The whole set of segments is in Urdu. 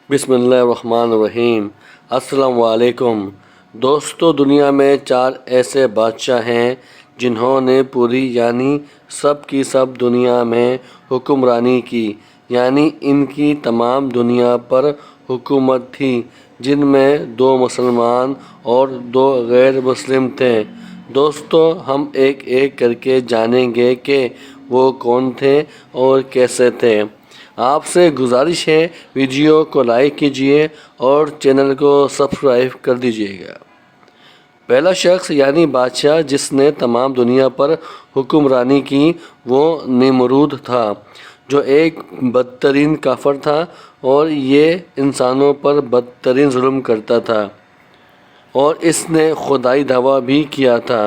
بسم اللہ الرحمن الرحیم۔ السلام علیکم دوستو، دنیا میں 4 ایسے بادشاہ ہیں جنہوں نے پوری یعنی سب کی سب دنیا میں حکمرانی کی، یعنی ان کی تمام دنیا پر حکومت تھی، جن میں 2 مسلمان اور 2 غیر مسلم تھے۔ دوستو، ہم ایک ایک کر کے جانیں گے کہ وہ کون تھے اور کیسے تھے۔ آپ سے گزارش ہے ویڈیو کو لائک کیجئے اور چینل کو سبسکرائب کر دیجئے گا۔ پہلا شخص یعنی بادشاہ جس نے تمام دنیا پر حکمرانی کی، وہ نمرود تھا، جو ایک بدترین کافر تھا اور یہ انسانوں پر بدترین ظلم کرتا تھا، اور اس نے خدائی دعویٰ بھی کیا تھا۔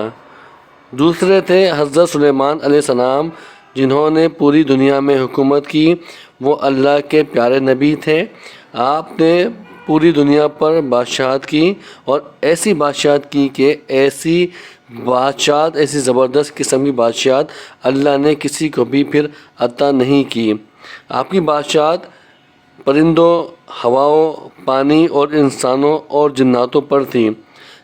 دوسرے تھے حضرت سلیمان علیہ السلام، جنہوں نے پوری دنیا میں حکومت کی۔ وہ اللہ کے پیارے نبی تھے۔ آپ نے پوری دنیا پر بادشاہت کی، اور ایسی بادشاہت کی کہ ایسی زبردست قسم کی بادشاہت اللہ نے کسی کو بھی پھر عطا نہیں کی۔ آپ کی بادشاہت پرندوں، ہواؤں، پانی اور انسانوں اور جناتوں پر تھی۔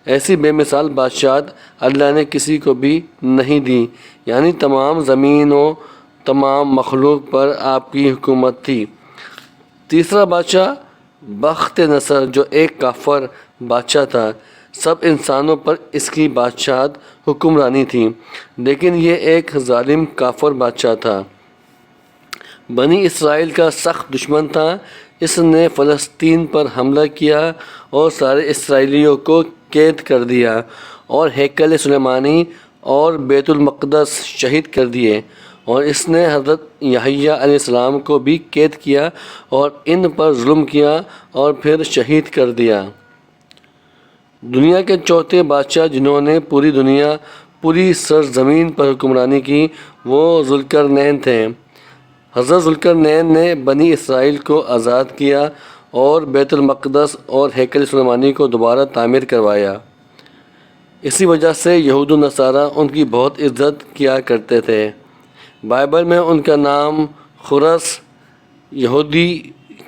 ایسی بے مثال بادشاہت اللہ نے کسی کو بھی نہیں دی، یعنی تمام زمین و تمام مخلوق پر آپ کی حکومت تھی۔ تیسرا بادشاہ بخت نصر، جو ایک کافر بادشاہ تھا۔ سب انسانوں پر اس کی بادشاہت حکمرانی تھی، لیکن یہ ایک ظالم کافر بادشاہ تھا۔ بنی اسرائیل کا سخت دشمن تھا۔ اس نے فلسطین پر حملہ کیا اور سارے اسرائیلیوں کو قید کر دیا، اور ہیکل سلیمانی اور بیت المقدس شہید کر دیے، اور اس نے حضرت یحییٰ علیہ السلام کو بھی قید کیا اور ان پر ظلم کیا اور پھر شہید کر دیا۔ دنیا کے چوتھے بادشاہ جنہوں نے پوری سرزمین پر حکمرانی کی، وہ ذوالقرنین تھے۔ حضرت ذوالقرنین نے بنی اسرائیل کو آزاد کیا اور بیت المقدس اور ہیکل سلیمانی کو دوبارہ تعمیر کروایا۔ اسی وجہ سے یہود و نصارہ ان کی بہت عزت کیا کرتے تھے۔ بائبل میں ان کا نام خرس، یہودی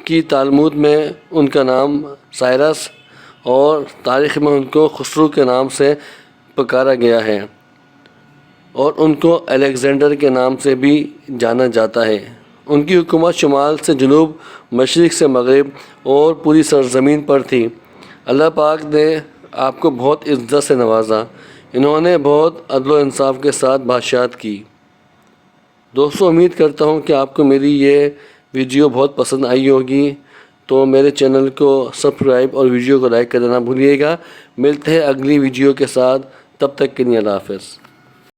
کی تالمود میں ان کا نام سائرس، اور تاریخ میں ان کو خسرو کے نام سے پکارا گیا ہے، اور ان کو الیگزینڈر کے نام سے بھی جانا جاتا ہے۔ ان کی حکومت شمال سے جنوب، مشرق سے مغرب اور پوری سرزمین پر تھی۔ اللہ پاک نے آپ کو بہت عزت سے نوازا۔ انہوں نے بہت عدل و انصاف کے ساتھ بادشاہت کی۔ دوستو، امید کرتا ہوں کہ آپ کو میری یہ ویڈیو بہت پسند آئی ہوگی، تو میرے چینل کو سبسکرائب اور ویڈیو کو لائک کرنا نہ بھولیے گا۔ ملتے ہیں اگلی ویڈیو کے ساتھ، تب تک کے لیے اللہ حافظ۔